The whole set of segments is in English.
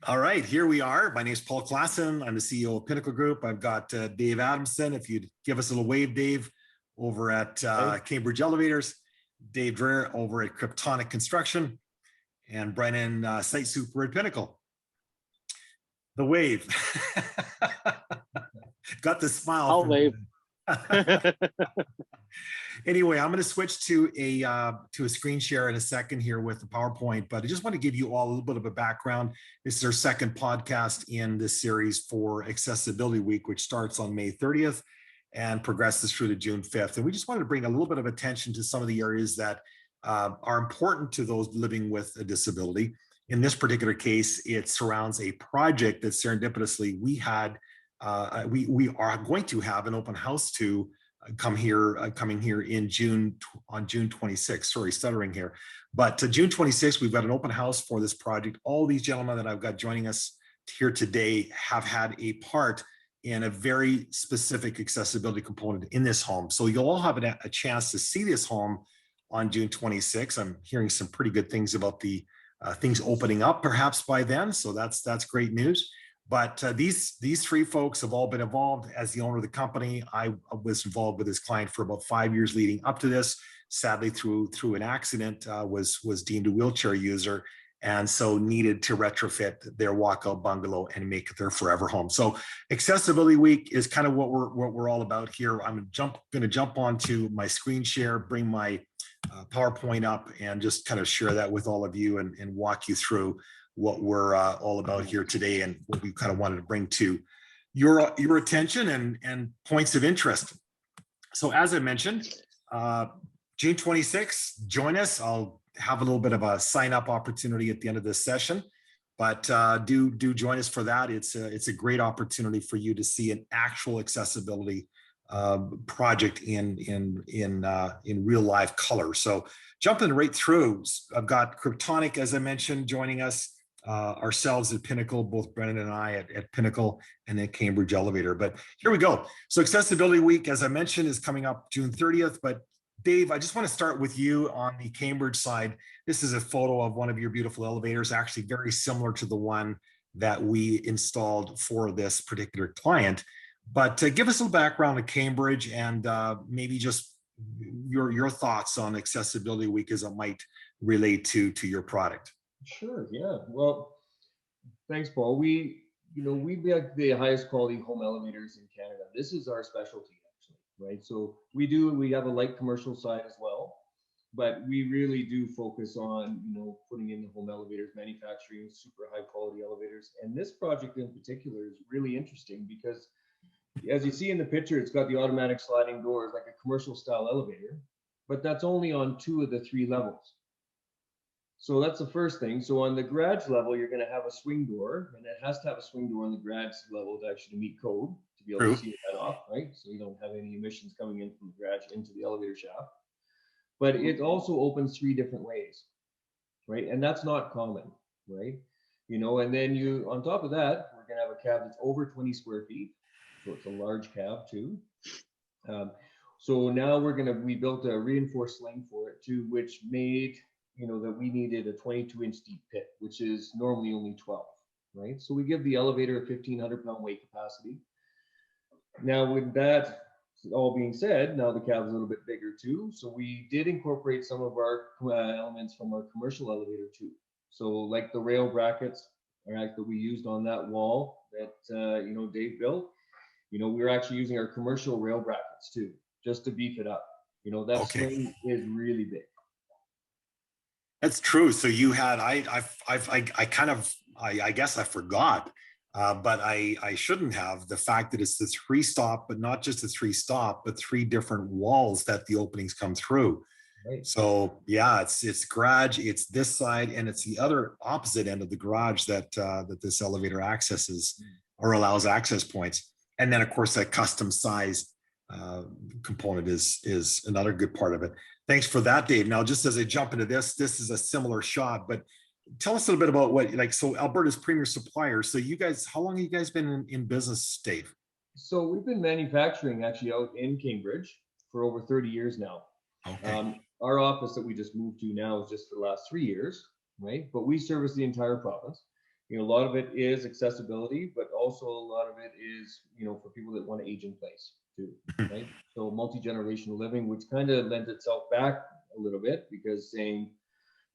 All right, here we are. My name is Paul Klassen. I'm the CEO of Pinnacle Group. I've got Dave Adamson. If you'd give us a little wave, Dave, over at Cambridge Elevators, Dave Dreher over at Kryptonic Construction, and Brennan, site super at Pinnacle. The wave. Got the smile. I'll wave. Anyway, I'm going to switch to a screen share in a second here with the PowerPoint, but I just want to give you all a little bit of a background. This is our second podcast in this series for Accessibility Week, which starts on May 30th and progresses through to June 5th. And we just wanted to bring a little bit of attention to some of the areas that are important to those living with a disability. In this particular case, it surrounds a project that serendipitously we are going to have an open house to coming here in June, on June 26th. Sorry, stuttering here. But to June 26th, we've got an open house for this project. All these gentlemen that I've got joining us here today have had a part in a very specific accessibility component in this home. So you'll all have a chance to see this home on June 26th. I'm hearing some pretty good things about the things opening up perhaps by then. So that's great news. But these three folks have all been involved. As the owner of the company, I was involved with this client for about 5 years leading up to this. Sadly, through an accident, was deemed a wheelchair user, and so needed to retrofit their walkout bungalow and make it their forever home. So Accessibility Week is kind of what we're all about here. I'm going to jump onto my screen share, bring my PowerPoint up, and just kind of share that with all of you and walk you through what we're all about here today and what we kind of wanted to bring to your attention and points of interest. So as I mentioned, June 26th, join us. I'll have a little bit of a sign up opportunity at the end of this session, but do join us for that. It's a great opportunity for you to see an actual accessibility project in real life color. So jumping right through, I've got Kryptonic, as I mentioned, joining us. Ourselves at Pinnacle, both Brennan and I at Pinnacle and at Cambridge Elevator. But here we go. So Accessibility Week, as I mentioned, is coming up June 30th. But Dave, I just want to start with you on the Cambridge side. This is a photo of one of your beautiful elevators, actually very similar to the one that we installed for this particular client. But give us a little background of Cambridge and maybe just your thoughts on Accessibility Week as it might relate to your product. Sure. Yeah. Well, thanks, Paul. We make the highest quality home elevators in Canada. This is our specialty, actually, right? So we have a light commercial side as well, but we really do focus on, putting in the home elevators, manufacturing super high quality elevators. And this project in particular is really interesting because, as you see in the picture, it's got the automatic sliding doors like a commercial style elevator, but that's only on 2 of the 3 levels. So that's the first thing. So on the garage level, you're going to have a swing door, and it has to have a swing door on the garage level to actually meet code to be able to see that off, right? So you don't have any emissions coming in from the garage into the elevator shaft. But it also opens 3 different ways, right? And that's not common, right? And then on top of that, we're going to have a cab that's over 20 square feet. So it's a large cab too. So now we built a reinforced sling for it too, which made that we needed a 22-inch deep pit, which is normally only 12, right? So we give the elevator a 1,500-pound weight capacity. Now, with that all being said, now the cab is a little bit bigger too. So we did incorporate some of our elements from our commercial elevator too. So like the rail brackets that we used on that wall that Dave built, we were actually using our commercial rail brackets too, just to beef it up. That swing is really big. That's true. So you had, I guess I forgot, but I shouldn't have, the fact that it's the 3-stop, but not just the 3-stop, but 3 different walls that the openings come through. Right. So yeah, it's garage, it's this side, and it's the other opposite end of the garage that this elevator accesses or allows access points. And then of course that custom size component is another good part of it. Thanks for that, Dave. Now, just as I jump into this is a similar shot, but tell us a little bit about so Alberta's premier supplier. So you guys, how long have you guys been in business, Dave? So we've been manufacturing actually out in Cambridge for over 30 years now. Okay. Our office that we just moved to now is just for the last 3 years, right? But we service the entire province. You know, a lot of it is accessibility, but also a lot of it is, you know, for people that want to age in place too, right? So multi-generational living, which kind of lends itself back a little bit, because saying,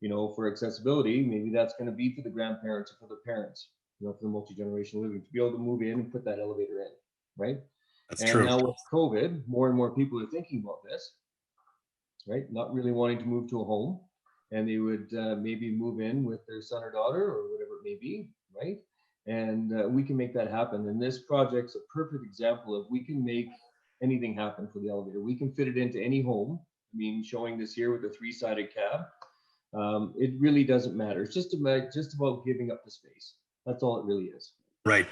you know, for accessibility, maybe that's going to be for the grandparents or for the parents, you know, for the multi-generational living, to be able to move in and put that elevator in, right? That's And true. now with COVID, more and more people are thinking about this, right? Not really wanting to move to a home, and they would maybe move in with their son or daughter or whatever it may be, right? And we can make that happen. And this project's a perfect example of we can make anything happen for the elevator. We can fit it into any home. I mean, showing this here with a 3-sided cab, it really doesn't matter. It's just about giving up the space. That's all it really is. Right.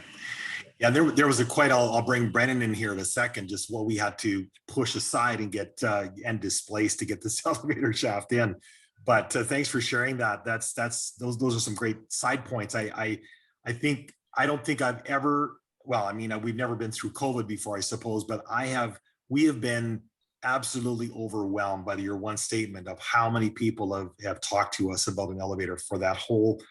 Yeah, there was a quite. I'll bring Brennan in here in a second. Just what we had to push aside and get and displace to get this elevator shaft in. But thanks for sharing that. Those are some great side points. I think I don't think I've ever. Well, I mean, we've never been through COVID before, I suppose, but we have been absolutely overwhelmed by your one statement of how many people have talked to us about an elevator for that whole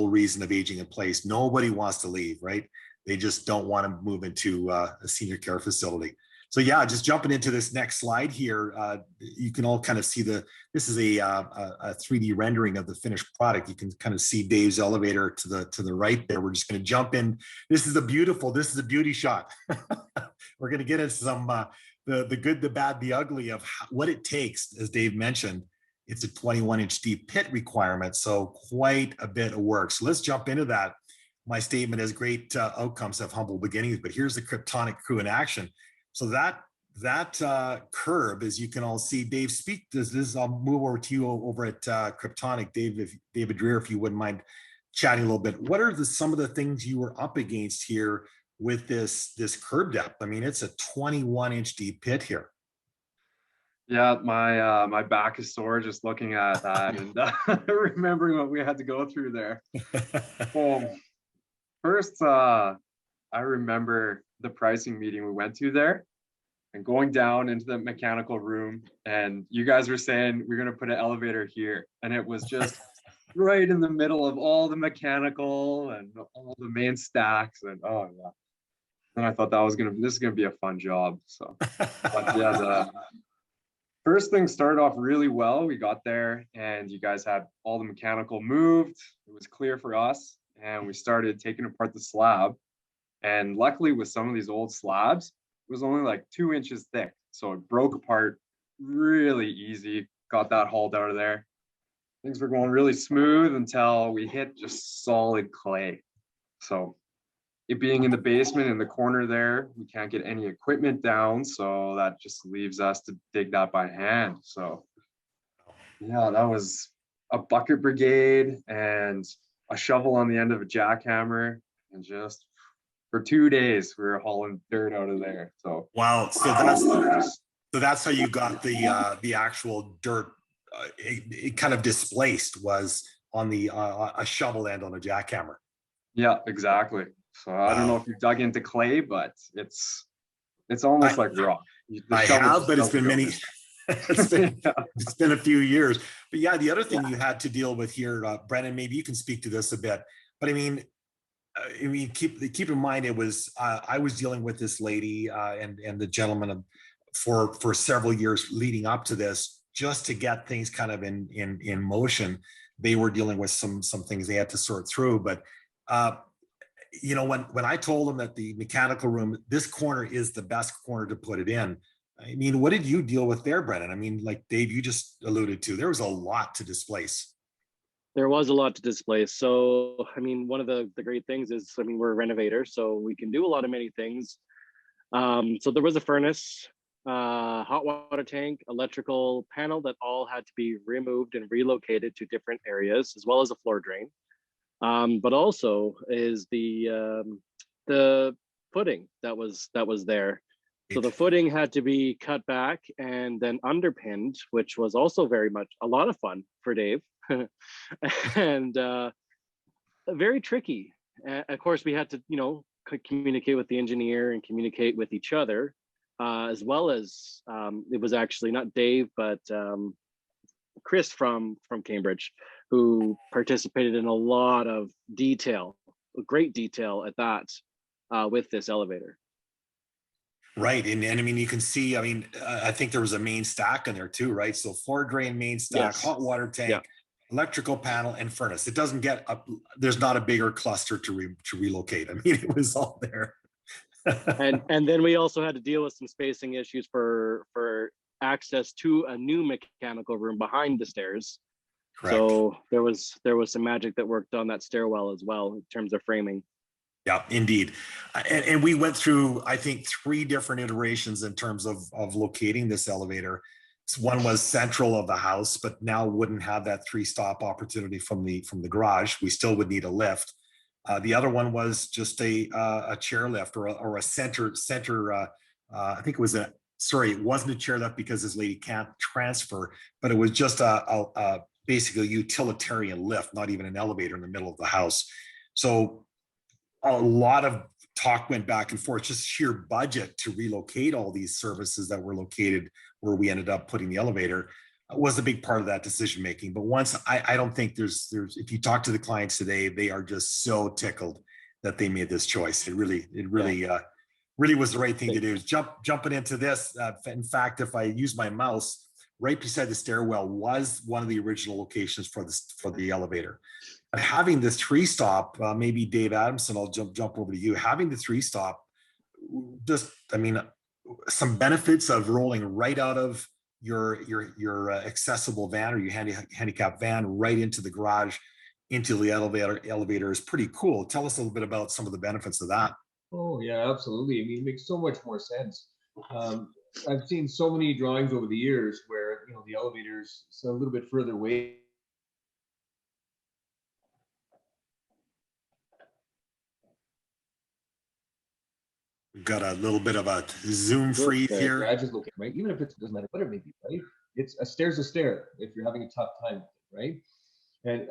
reason of aging in place. Nobody wants to leave, right? They just don't want to move into a senior care facility. So yeah, just jumping into this next slide here, you can all kind of see this is a 3D rendering of the finished product. You can kind of see Dave's elevator to the right there. We're just going to jump in. This is a beauty shot. We're going to get into some the good, the bad, the ugly of what it takes. As Dave mentioned, it's a 21-inch deep pit requirement, so quite a bit of work. So let's jump into that. My statement has great outcomes have humble beginnings, but here's the Kryptonic crew in action. So that curb, as you can all see, Dave, speak. I'll move over to you over at Kryptonic, David Dreher, if you wouldn't mind chatting a little bit. What are some of the things you were up against here with this curb depth? I mean, it's a 21-inch deep pit here. Yeah, my back is sore just looking at that and remembering what we had to go through there. First, I remember the pricing meeting we went to there and going down into the mechanical room, and you guys were saying we're going to put an elevator here, and it was just right in the middle of all the mechanical and all the main stacks, and oh yeah. And I thought this is gonna be a fun job. So, but yeah, the first thing started off really well. We got there and you guys had all the mechanical moved. It was clear for us, and we started taking apart the slab. And luckily with some of these old slabs, it was only like 2 inches thick. So it broke apart really easy. Got that hauled out of there. Things were going really smooth until we hit just solid clay. So it being in the basement in the corner there, we can't get any equipment down. So that just leaves us to dig that by hand. So yeah, that was a bucket brigade and a shovel on the end of a jackhammer, and just for 2 days we were hauling dirt out of there. So wow, so that's how you got the actual dirt. It kind of displaced was on the a shovel end on a jackhammer. Yeah, exactly. So I don't know if you dug into clay, but it's almost like rock. I have, but it's been many. It's been a few years. But yeah, the other thing you had to deal with here, Brennan, maybe you can speak to this a bit. But I mean, keep in mind, it was I was dealing with this lady and the gentleman for several years leading up to this, just to get things kind of in motion. They were dealing with some things they had to sort through. But you know, when I told them that the mechanical room, this corner is the best corner to put it in. I mean, what did you deal with there, Brennan? I mean, like Dave, you just alluded to, there was a lot to displace. There was a lot to displace. So, I mean, one of the great things is, I mean, we're a renovator, so we can do a lot of many things. So there was a furnace, hot water tank, electrical panel that all had to be removed and relocated to different areas, as well as a floor drain. But also is the footing that was there. So the footing had to be cut back and then underpinned, which was also very much a lot of fun for Dave, and very tricky. Of course, we had to, you know, communicate with the engineer and communicate with each other, as well as it was actually not Dave, but Chris from Cambridge, who participated in a lot of detail great detail at that with this elevator. Right. And I mean, you can see, I mean, I think there was a main stack in there too, right? So floor drain, main stack, Yes. hot water tank, Yeah. electrical panel, and furnace. It doesn't get up. There's not a bigger cluster to relocate. I mean, it was all there. And then we also had to deal with some spacing issues for access to a new mechanical room behind the stairs. Correct. So there was some magic that worked on that stairwell as well in terms of framing. Yeah, indeed. And we went through, I think, 3 different iterations in terms of locating this elevator. One was central of the house, but now wouldn't have that 3-stop opportunity from the garage. We still would need a lift. The other one was just a chairlift or a center. I think it was it wasn't a chairlift because this lady can't transfer, but it was just a basically utilitarian lift, not even an elevator in the middle of the house. So a lot of talk went back and forth, just sheer budget to relocate all these services that were located where we ended up putting the elevator was a big part of that decision making. But once I don't think there's if you talk to the clients today, they are just so tickled that they made this choice. It really was the right thing to do. Is jumping into this. In fact, if I use my mouse, right beside the stairwell was one of the original locations for the elevator. But having the 3-stop, maybe Dave Adamson, I'll jump over to you. Having the 3-stop, just, I mean, some benefits of rolling right out of your accessible van or your handicap van right into the garage, into the elevator is pretty cool. Tell us a little bit about some of the benefits of that. Oh yeah, absolutely. I mean, it makes so much more sense. I've seen so many drawings over the years where the elevator's a little bit further away. We've got a little bit of a Zoom freeze here. Garage is located, right? Even if it doesn't matter what it may be, right? It's a stair's a stair if you're having a tough time, right? And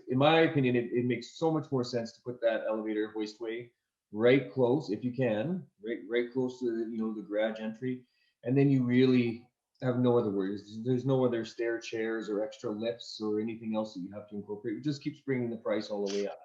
in my opinion, it makes so much more sense to put that elevator hoistway right close, if you can, right close to the garage entry, and then you really have no other worries. There's no other stair chairs or extra lifts or anything else that you have to incorporate. It just keeps bringing the price all the way up,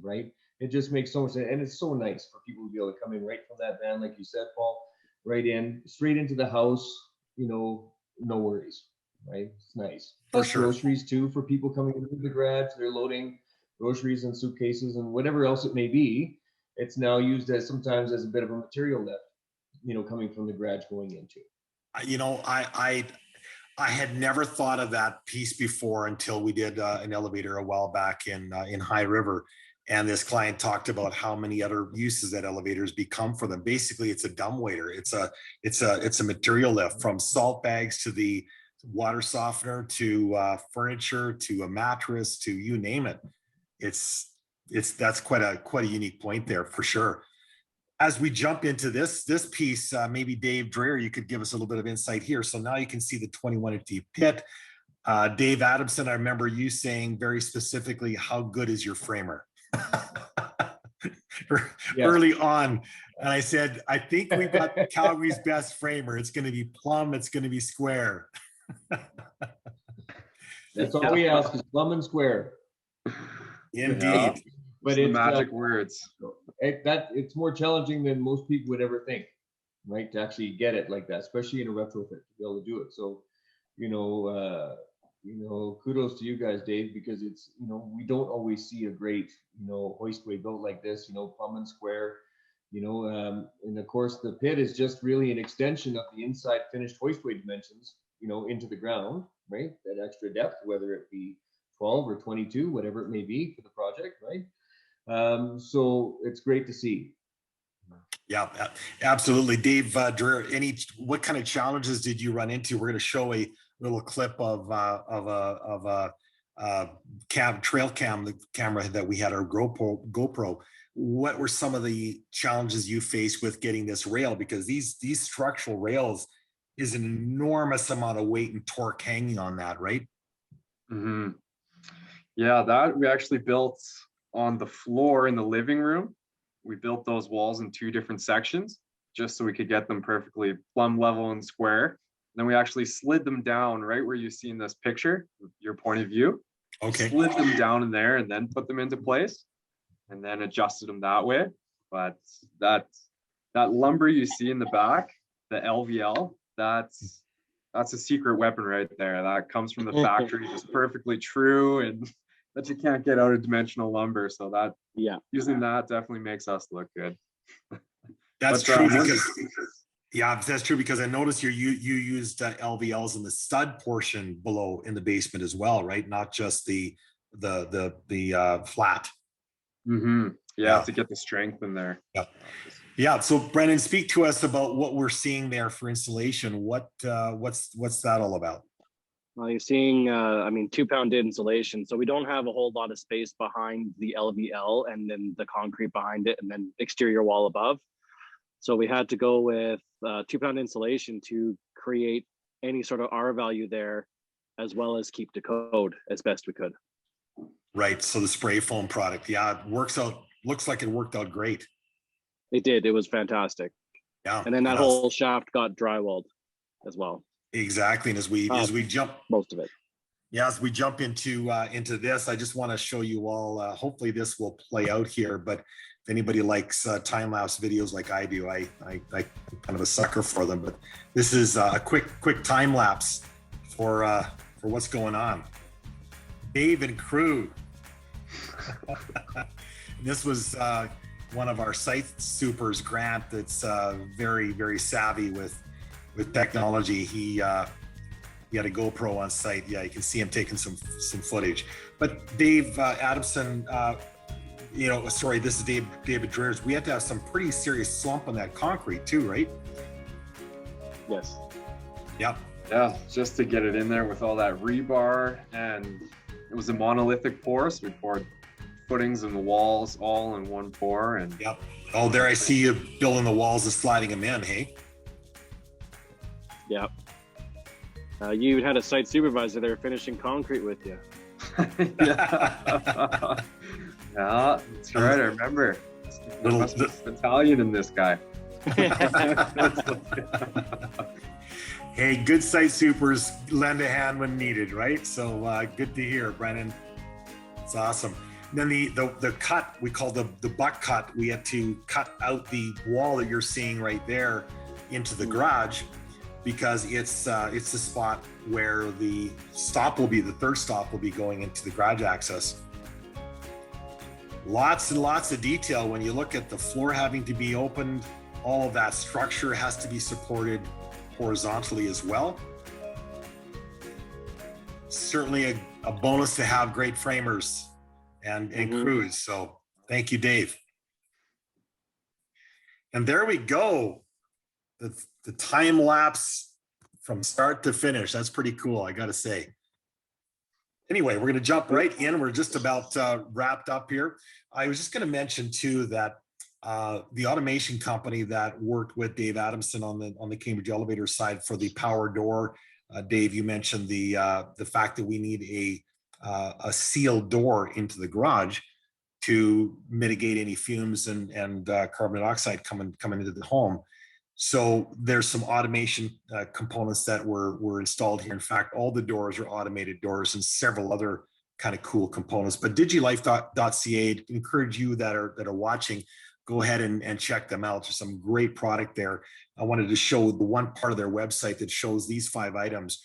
right? It just makes so much sense, and it's so nice for people to be able to come in right from that van, like you said, Paul, right in, straight into the house. No worries, right? It's nice. Plus groceries too for people coming into the garage. They're loading groceries and suitcases and whatever else it may be. It's now used sometimes as a bit of a material lift, coming from the garage going into. I had never thought of that piece before until we did an elevator a while back in High River. And this client talked about how many other uses that elevators become for them. Basically, it's a dumbwaiter. It's a material lift, from salt bags to the water softener to furniture to a mattress to you name it. That's quite a unique point there for sure. As we jump into this piece, maybe Dave Dreher, you could give us a little bit of insight here. So now you can see the 21-inch pit. Dave Adamson, I remember you saying very specifically, how good is your framer? Early on, and I said, I think we've got Calgary's best framer. It's going to be plumb, it's going to be square. That's all we ask, is plumb and square. Indeed. Yeah. But it's the magic words. It's more challenging than most people would ever think, right? To actually get it like that, especially in a retrofit, to be able to do it. So, kudos to you guys, Dave, because it's, we don't always see a great, hoistway built like this, plumb and square, and of course the pit is just really an extension of the inside finished hoistway dimensions, into the ground, right? That extra depth, whether it be 12 or 22, whatever it may be for the project, right? So it's great to see. Yeah, absolutely. Dave Dreher, what kind of challenges did you run into? We're going to show a little clip of a trail cam, the camera that we had, our GoPro. What were some of the challenges you faced with getting this rail? Because these structural rails is an enormous amount of weight and torque hanging on that, right? Mm-hmm. Yeah, that we actually built on the floor in the living room. We built those walls in 2 different sections just so we could get them perfectly plumb, level, and square. Then we actually slid them down right where you see in this picture, your point of view. Okay. Slid them down in there and then put them into place. and then adjusted them that way. But that lumber you see in the back, the LVL, that's a secret weapon right there. That comes from the factory, just perfectly true, and that you can't get out of dimensional lumber. So that, Yeah. using that definitely makes us look good. That's But, true because, yeah, that's true because I noticed you used LVLs in the stud portion below in the basement as well, right? Not just the flat. Mm-hmm. Yeah. To get the strength in there. Yeah. Yeah. So Brennan, speak to us about what we're seeing there for installation. What's that all about? Well, you're seeing, 2-pound insulation. So we don't have a whole lot of space behind the LVL and then the concrete behind it and then exterior wall above. So we had to go with 2-pound insulation to create any sort of R value there, as well as keep the code as best we could. Right. So the spray foam product, yeah, it works out. Looks like it worked out great. It did. It was fantastic. Yeah. And then that whole shaft got drywalled as well. Exactly. And as we jump, most of it. Yeah, as we jump into this, I just want to show you all. Hopefully, this will play out here. But if anybody likes time lapse videos like I do, I kind of a sucker for them. But this is a quick time lapse for what's going on. Dave and crew. This was one of our site supers, Grant. That's very, very savvy with technology. He had a GoPro on site. Yeah, you can see him taking some footage. But Dave Adamson, this is David Dreher's. We had to have some pretty serious slump on that concrete too, right? Yes. Yep. Yeah, just to get it in there with all that rebar, and it was a monolithic pour, so we poured footings and the walls all in one pour. And yep. Oh, there I see you building the walls and sliding them in. Hey. Yep. You had a site supervisor there finishing concrete with you. Yeah, that's right. I remember. Little battalion in this guy. Hey, good site supers lend a hand when needed, right? So good to hear, Brennan. It's awesome. And then the cut we call the butt cut. We had to cut out the wall that you're seeing right there into the garage, because it's the spot where the stop will be. The third stop will be going into the garage access. Lots and lots of detail when you look at the floor having to be opened. All of that structure has to be supported horizontally as well. Certainly a bonus to have great framers and crews. So thank you, Dave. And there we go. The time lapse from start to finish. That's pretty cool, I got to say. Anyway, we're going to jump right in. We're just about wrapped up here. I was just going to mention too that the automation company that worked with Dave Adamson on the Cambridge elevator side for the power door. Dave, you mentioned the fact that we need a sealed door into the garage to mitigate any fumes and carbon dioxide coming into the home. So there's some automation components that were installed here. In fact, all the doors are automated doors and several other kind of cool components. But digilife.ca, encourage you that are watching, go ahead and check them out. There's some great product there. I wanted to show the one part of their website that shows these 5 items: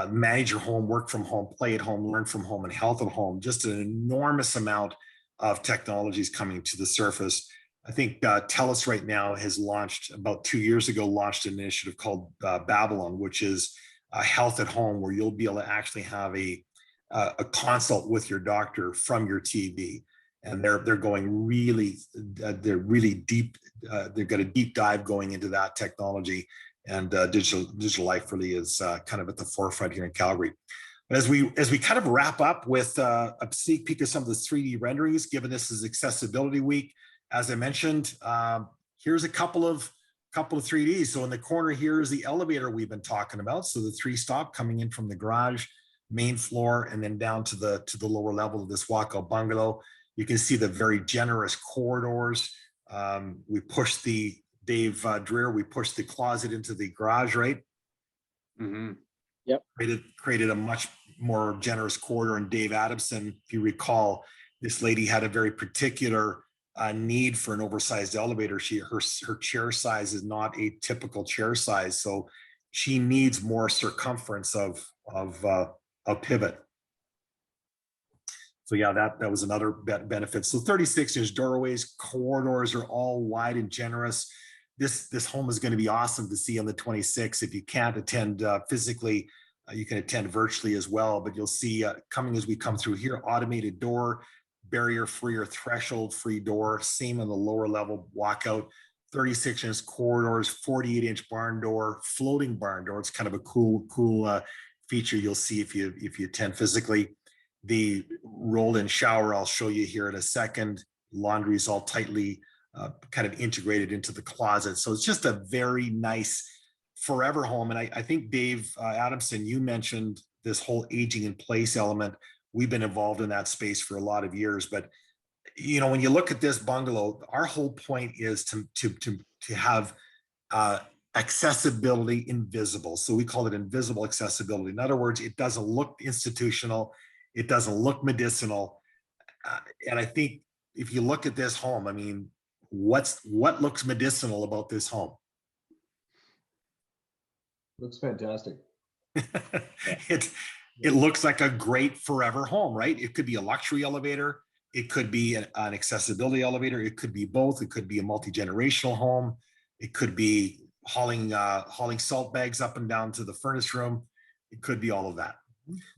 manage your home, work from home, play at home, learn from home, and health at home. Just an enormous amount of technologies coming to the surface. I think TELUS right now has launched, about 2 years ago, launched an initiative called Babylon, which is health at home, where you'll be able to actually have a consult with your doctor from your TV. And they're going really, they're really deep. They've got a deep dive going into that technology, and Digital Life really is kind of at the forefront here in Calgary. But as we kind of wrap up with a sneak peek of some of the 3D renderings, given this is Accessibility Week, as I mentioned, here's a couple of 3Ds. So in the corner here is the elevator we've been talking about. So the 3-stop coming in from the garage, main floor, and then down to the lower level of this walkout bungalow. You can see the very generous corridors. We pushed Dave Dreher, we pushed the closet into the garage, right? Mm-hmm. Yep. Created a much more generous corridor. And Dave Adamson, if you recall, This lady had a very particular need for an oversized elevator. Her chair size is not a typical chair size, so she needs more circumference of pivot. So yeah, that was another benefit. So 36-inch doorways, corridors are all wide and generous. This home is going to be awesome to see on the 26th. If you can't attend physically, you can attend virtually as well. But you'll see coming as we come through here, automated door, barrier-free or threshold-free door. Same on the lower level walkout. 36-inch corridors, 48-inch barn door, floating barn door. It's kind of a cool feature you'll see if you attend physically. The roll-in shower, I'll show you here in a second. Laundry is all tightly kind of integrated into the closet. So it's just a very nice forever home. And I think Dave Adamson, you mentioned this whole aging in place element. We've been involved in that space for a lot of years, but when you look at this bungalow, our whole point is to have accessibility invisible. So we call it invisible accessibility. In other words, it doesn't look institutional. It doesn't look medicinal. And I think if you look at this home, I mean, what looks medicinal about this home? Looks fantastic. It looks like a great forever home, right? It could be a luxury elevator. It could be an accessibility elevator. It could be both. It could be a multi-generational home. It could be hauling salt bags up and down to the furnace room. It could be all of that.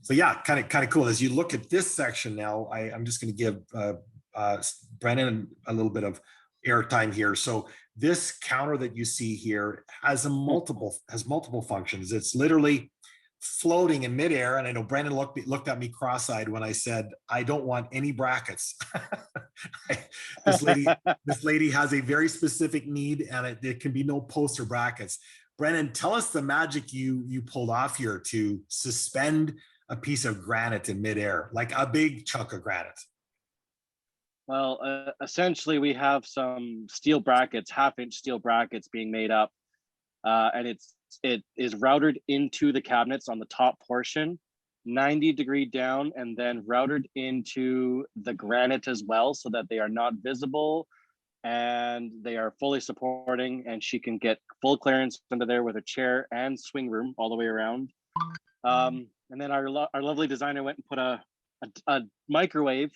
So yeah, kind of cool. As you look at this section now, I'm just going to give Brennan a little bit of airtime here. So this counter that you see here has multiple functions. It's literally floating in midair. And I know Brennan looked at me cross-eyed when I said, I don't want any brackets. This lady has a very specific need, and it can be no posts or brackets. Brennan, tell us the magic you pulled off here to suspend a piece of granite in midair, like a big chunk of granite. Well, essentially we have some steel brackets, 1/2-inch steel brackets being made up, and it is routed into the cabinets on the top portion, 90-degree down, and then routed into the granite as well, so that they are not visible and they are fully supporting, and she can get full clearance under there with a chair and swing room all the way around. And then our lovely designer went and put a microwave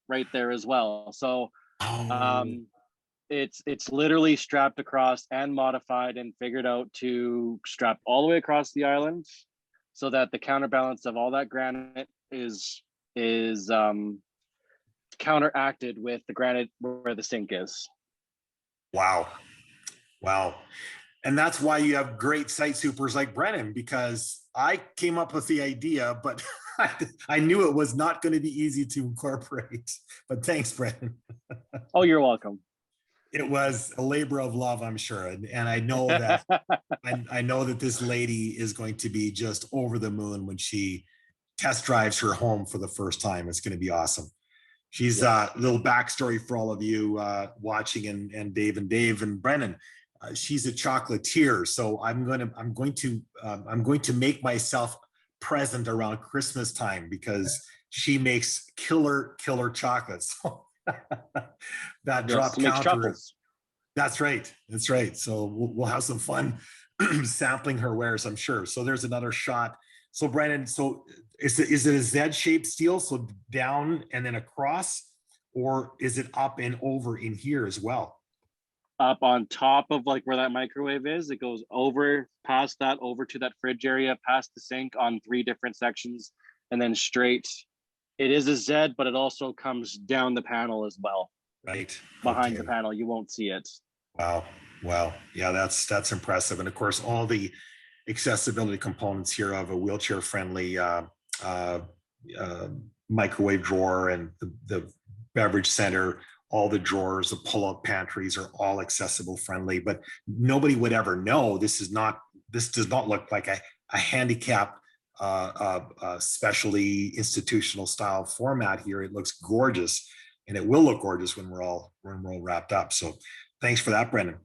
right there as well. So it's literally strapped across and modified and figured out to strap all the way across the island, so that the counterbalance of all that granite is counteracted with the granite where the sink is. Wow. And that's why you have great site supers like Brennan, because I came up with the idea, but I knew it was not going to be easy to incorporate. But thanks, Brennan. Oh, you're welcome. It was a labor of love, I'm sure. And I know that I know that this lady is going to be just over the moon when she test drives her home for the first time. It's going to be awesome. She's a little backstory for all of you watching, and Dave and Brennan. She's a chocolatier, so I'm going to make myself present around Christmas time, because she makes killer chocolates. That drop counter. That's right. So we'll have some fun sampling her wares, I'm sure. So there's another shot. So Brennan, so is it a Z-shaped steel, so down and then across, or is it up and over in here as well? Up on top of like where that microwave is, it goes over past that, over to that fridge area, past the sink on 3 different sections, and then straight. It is a Z, but it also comes down the panel as well. Right. Behind the panel, you won't see it. Wow. Yeah, that's impressive. And of course, all the accessibility components here of a wheelchair friendly microwave drawer, and the beverage center, all the drawers, the pull-out pantries are all accessible friendly. But nobody would ever know this does not look like a handicap specialty institutional style format here. It looks gorgeous, and it will look gorgeous when we're all wrapped up. So thanks for that, Brendan.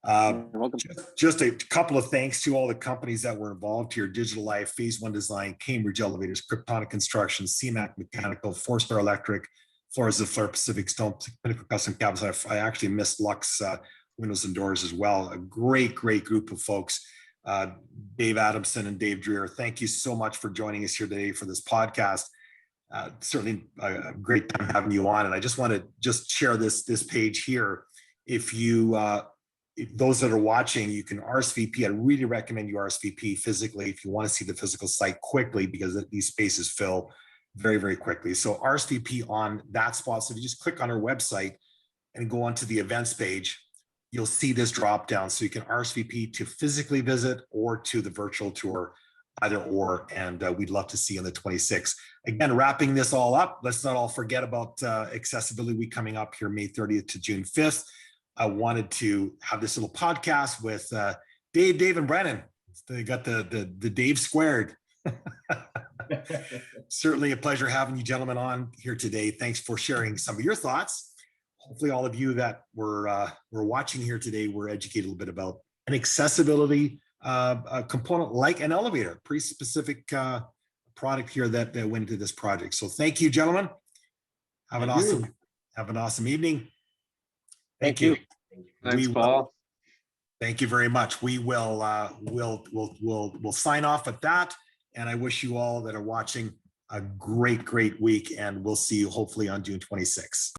You're welcome. Just a couple of thanks to all the companies that were involved here: Digital Life, Phase One Design, Cambridge Elevators, Kryptonic Construction, CMAC Mechanical, 4 Star Electric, floors of Florida Pacific Stone, Pinnacle Custom Cabinets. I actually missed Lux Windows and Doors as well. A great group of folks. Dave Adamson and Dave Dreher, thank you so much for joining us here today for this podcast. Certainly a great time having you on. And I just want to share this page here. If you, if those that are watching, you can RSVP. I really recommend you RSVP physically if you want to see the physical site quickly, because these spaces fill very quickly. So RSVP on that spot. So if you just click on our website and go onto the events page, you'll see this drop down. So you can RSVP to physically visit or to the virtual tour, either or, and we'd love to see you on the 26th. Again, wrapping this all up, let's not all forget about Accessibility Week coming up here, May 30th to June 5th. I wanted to have this little podcast with Dave and Brennan. They got the Dave squared. Certainly a pleasure having you gentlemen on here today. Thanks for sharing some of your thoughts. Hopefully all of you that were watching here today were educated a little bit about an accessibility component like an elevator, pretty specific product here that went into this project. So thank you, gentlemen. Have an awesome evening. Thank you. Thanks, Paul. Thank you very much. We will we'll sign off at that. And I wish you all that are watching a great week, and we'll see you hopefully on June 26th.